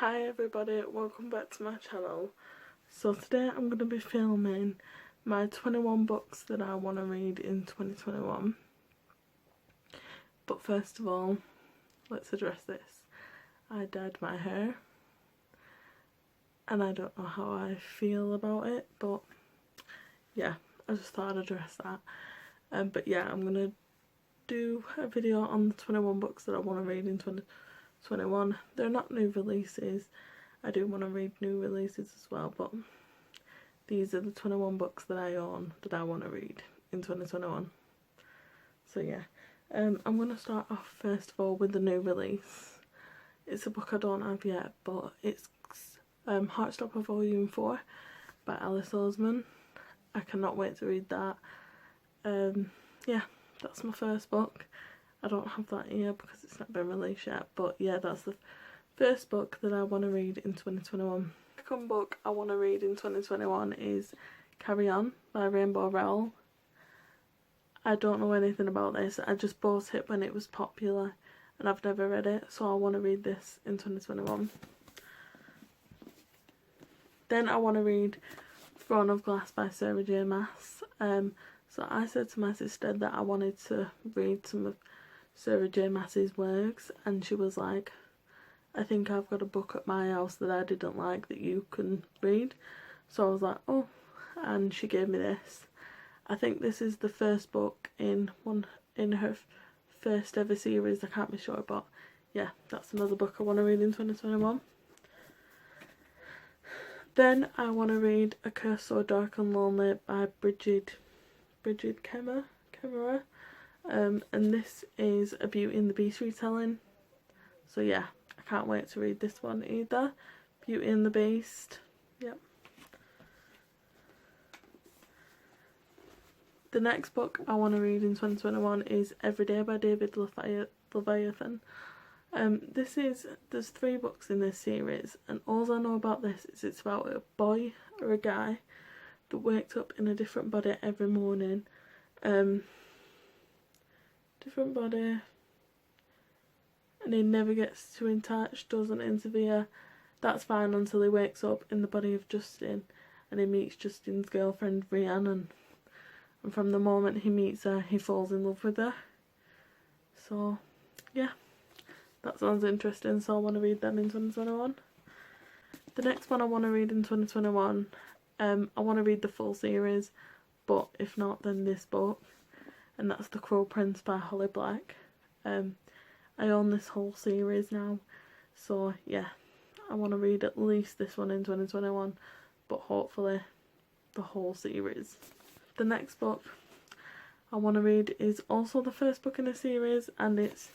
Hi everybody, welcome back to my channel. So today I'm going to be filming my 21 books that I want to read in 2021. But first of all, let's address this. I dyed my hair and I don't know how I feel about it, but yeah, I just thought I'd address that. But yeah, I'm going to do a video on the 21 books that I want to read in 2021. They're not new releases. I do want to read new releases as well, but these are the 21 books that I own that I want to read in 2021. So yeah, I'm going to start off first of all with the new release. It's a book I don't have yet, but it's Heartstopper Volume 4 by Alice Oseman. I cannot wait to read that. Yeah, that's my first book. I don't have that here because it's not been released yet, but yeah, that's the first book that I want to read in 2021. The second book I want to read in 2021 is Carry On by Rowell. I don't know anything about this. I just bought it when it was popular and I've never read it, so I want to read this in 2021. Then I want to read Throne of Glass by Sarah J Maas. So I said to my sister that I wanted to read some of Sarah J Maas's works, and she was like, I think I've got a book at my house that I didn't like that you can read. So I was like, oh, and she gave me this. I think this is the first book in her first ever series. I can't be sure, but yeah, that's another book I want to read in 2021. Then I want to read A Curse So Dark and Lonely by Bridget Kemmerer. And this is a Beauty and the Beast retelling. So yeah, I can't wait to read this one either. Beauty and the Beast. Yep. The next book I want to read in 2021 is Everyday by David Leviathan. There's 3 books in this series, and all I know about this is it's about a boy or a guy that wakes up in a different body every morning. Different body, and he never gets too in touch, doesn't interfere. That's fine until he wakes up in the body of Justin and he meets Justin's girlfriend Rhiannon, and from the moment he meets her he falls in love with her. So yeah, that sounds interesting, so I want to read them in 2021. The next one I want to read in 2021, I want to read the full series, but if not then this book, and that's The Cruel Prince by Holly Black. I own this whole series now, so yeah, I want to read at least this one in 2021, but hopefully the whole series. The next book I want to read is also the first book in a series, and it's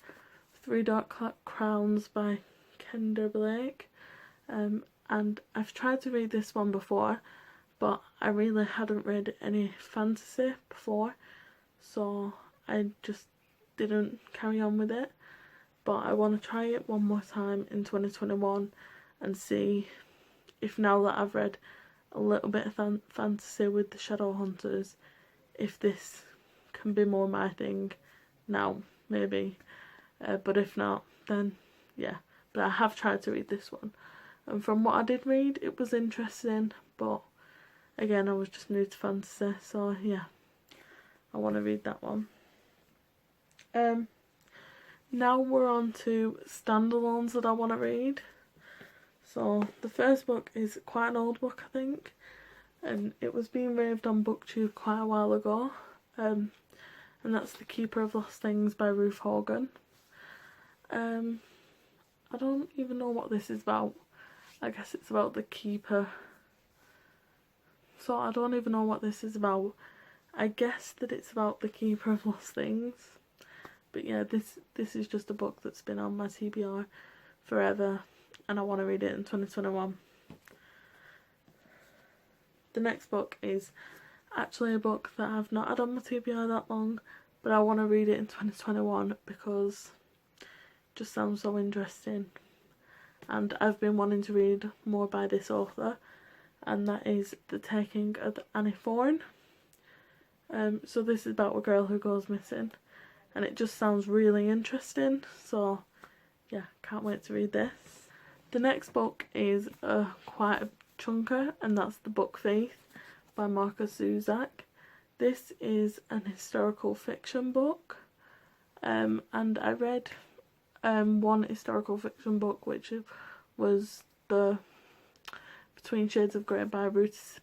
Three Dark Crowns by Kendra. And I've tried to read this one before, but I really hadn't read any fantasy before, so I just didn't carry on with it. But I want to try it one more time in 2021 and see if, now that I've read a little bit of fantasy with the Shadowhunters, if this can be more my thing now, maybe. But if not, then yeah. But I have tried to read this one, and from what I did read, it was interesting, but again, I was just new to fantasy, so yeah, I want to read that one. Now we're on to standalones that I want to read. So the first book is quite an old book, I think, and it was being raved on BookTube quite a while ago, and that's The Keeper of Lost Things by Ruth Hogan. I don't even know what this is about. I guess it's about the keeper, so I don't even know what this is about. I guess that it's about the Keeper of Lost Things, but yeah, this is just a book that's been on my TBR forever, and I want to read it in 2021. The next book is actually a book that I've not had on my TBR that long, but I want to read it in 2021 because it just sounds so interesting, and I've been wanting to read more by this author, and that is The Taking of Annie Thorne. So this is about a girl who goes missing, and it just sounds really interesting, so yeah, can't wait to read this. The next book is quite a chunker, and that's the book Faith by Marcus Zuzak. This is an historical fiction book, and I read one historical fiction book, which was the Between Shades of Grey by Ruth.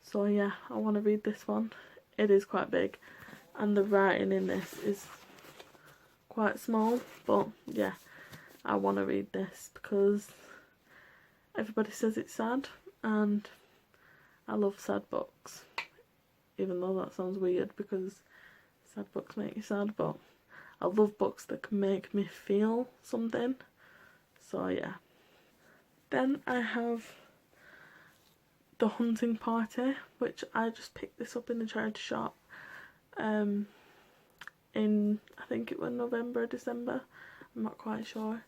So yeah, I want to read this one. It is quite big, and the writing in this is quite small, but yeah, I want to read this because everybody says it's sad, and I love sad books, even though that sounds weird because sad books make you sad, but I love books that can make me feel something. So yeah. Then I have The Hunting Party, which I just picked this up in the charity shop in, I think it was November or December, I'm not quite sure.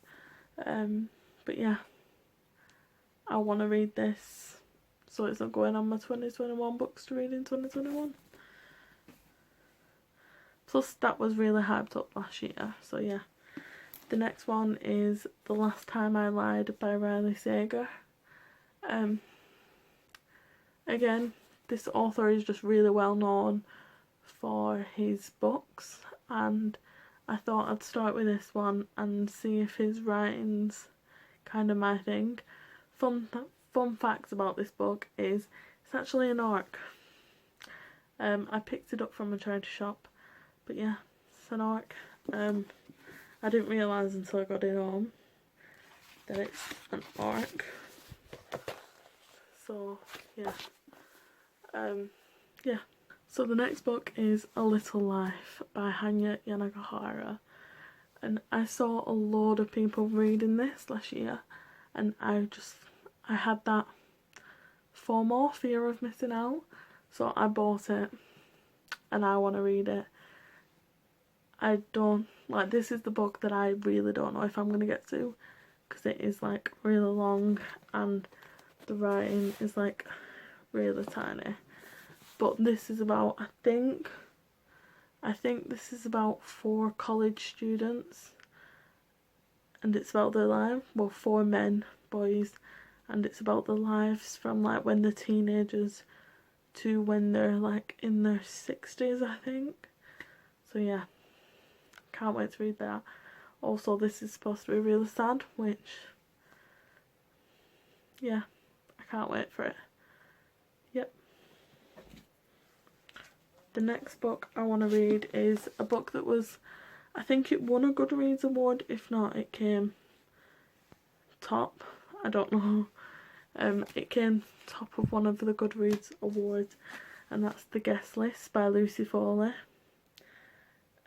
But yeah, I want to read this, so it's not going on my 2021 books to read in 2021. Plus that was really hyped up last year, so yeah. The next one is The Last Time I Lied by Sega. Again, this author is just really well known for his books, and I thought I'd start with this one and see if his writing's kind of my thing. Fun facts about this book is it's actually an arc. I picked it up from a charity shop, but yeah, it's an arc. I didn't realise until I got it home that it's an arc. So yeah. Yeah. So the next book is A Little Life by Hanya Yanagohara, and I saw a load of people reading this last year, and I had that FOMO, fear of missing out, so I bought it and I want to read it. I don't, like, this is the book that I really don't know if I'm going to get to, because it is like really long and the writing is like really tiny. But this is about, I think this is about 4 college students, and it's about their life, well, 4 men, boys, and it's about their lives from like when they're teenagers to when they're like in their 60s, I think. So yeah, can't wait to read that. Also, this is supposed to be really sad, which, yeah, I can't wait for it. Yep. The next book I want to read is a book that was, I think it won a Goodreads award, if not it came top, I don't know. It came top of one of the Goodreads awards, and that's The Guest List by Lucy Foley.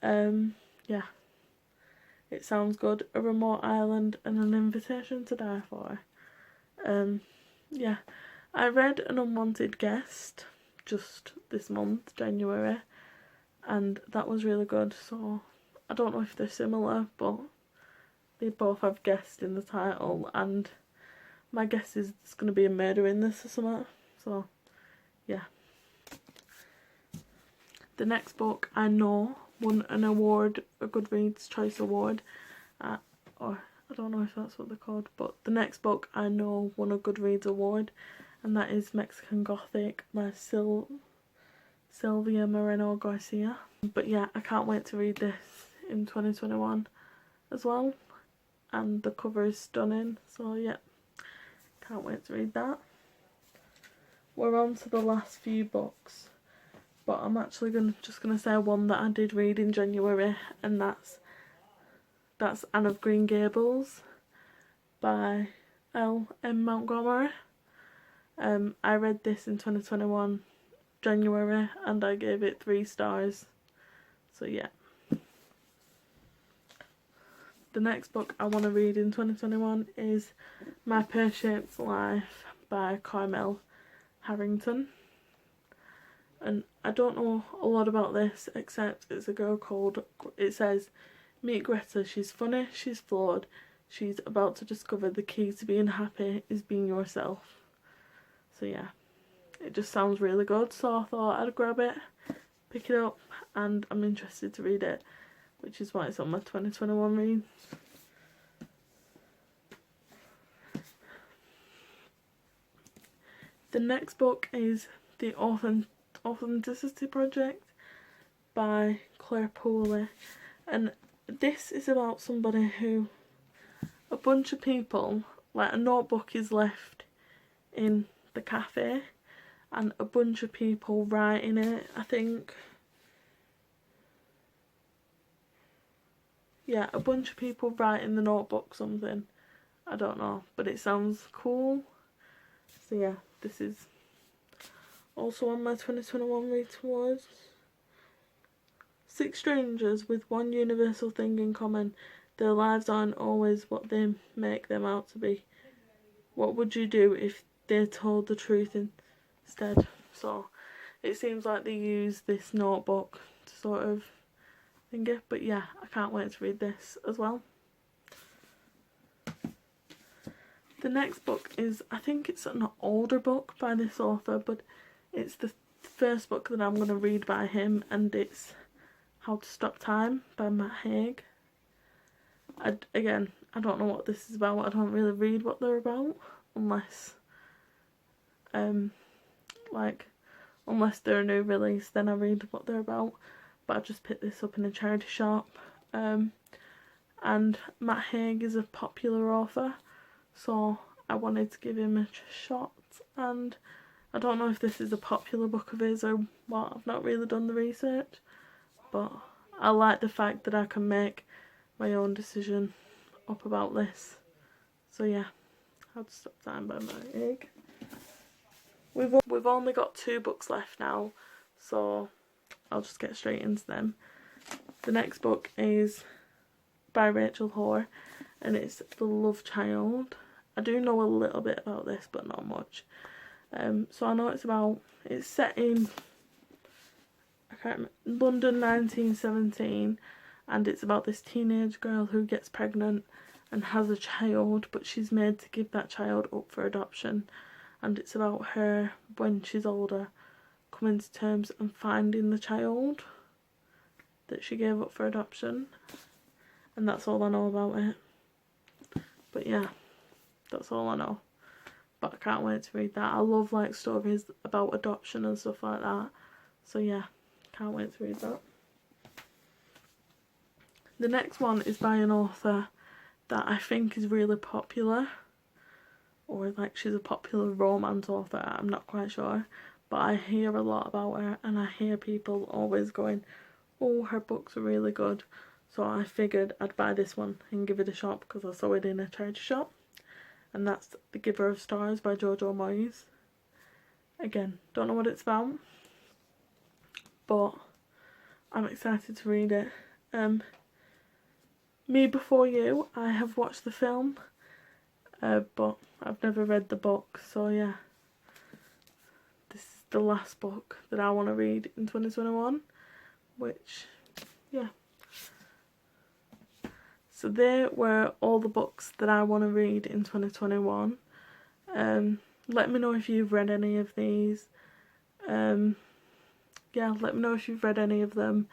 Yeah, it sounds good. A Remote Island and an Invitation to Die For. Yeah, I read An Unwanted Guest just this month, January, and that was really good. So I don't know if they're similar, but they both have guest in the title, and my guess is there's going to be a murder in this or something. So yeah. The next book I know won an award, a Goodreads Choice Award, or I don't know if that's what they're called, but the next book I know won a Goodreads Award, and that is Mexican Gothic by Sylvia Moreno Garcia. But yeah, I can't wait to read this in 2021 as well, and the cover is stunning, so yeah, can't wait to read that. We're on to the last few books, but I'm actually just gonna say one that I did read in January, and that's Anne of Green Gables by L.M. Montgomery. I read this in 2021 January, and I gave it 3 stars. So yeah. The next book I want to read in 2021 is My Pear-Shaped Life by Carmel Harrington. And I don't know a lot about this, except it's a girl called, it says, meet Greta, she's funny, she's flawed, she's about to discover the key to being happy is being yourself. So yeah, it just sounds really good, so I thought I'd grab it, pick it up, and I'm interested to read it, which is why it's on my 2021 reads. The next book is The Authenticity Project by Paulie, and this is about somebody who, a bunch of people, like a notebook is left in the cafe and a bunch of people write in it, I think. Yeah, a bunch of people write in the notebook something. I don't know, but it sounds cool. So yeah, this is also on my 2021 read towards. 6 strangers with one universal thing in common. Their lives aren't always what they make them out to be. What would you do if they told the truth instead? So it seems like they use this notebook to sort of think it, but yeah, I can't wait to read this as well. The next book is, I think it's an older book by this author, but it's the first book that I'm going to read by him, and it's How to Stop Time by Matt Haig. Again, I don't know what this is about. I don't really read what they're about unless unless they're a new release, then I read what they're about. But I just picked this up in a charity shop. And Matt Haig is a popular author, so I wanted to give him a shot, and I don't know if this is a popular book of his or what. I've not really done the research, but I like the fact that I can make my own decision up about this. So yeah, How to Stop Time by Matt Haig. We've only got 2 books left now, so I'll just get straight into them. The next book is by Rachel Hoare, and it's The Love Child. I do know a little bit about this, but not much. So I know it's set in, London 1917, and it's about this teenage girl who gets pregnant and has a child, but she's made to give that child up for adoption, and it's about her, when she's older, coming to terms and finding the child that she gave up for adoption. And that's all I know about it. But yeah, that's all I know. But I can't wait to read that. I love like stories about adoption and stuff like that. So yeah, can't wait to read that. The next one is by an author that I think is really popular, or like she's a popular romance author, I'm not quite sure, but I hear a lot about her, and I hear people always going, oh, her books are really good. So I figured I'd buy this one and give it a shot because I saw it in a charity shop, and that's The Giver of Stars by Jojo Moyes. Again, don't know what it's about, but I'm excited to read it. Me Before You, I have watched the film, but I've never read the book, so yeah. This is the last book that I want to read in 2021, which, yeah. So there were all the books that I want to read in 2021. Let me know if you've read any of these. Yeah, let me know if you've read any of them.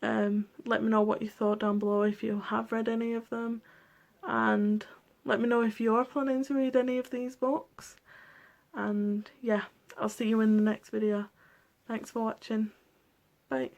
Let me know what you thought down below if you have read any of them. And let me know if you're planning to read any of these books. And yeah, I'll see you in the next video. Thanks for watching. Bye.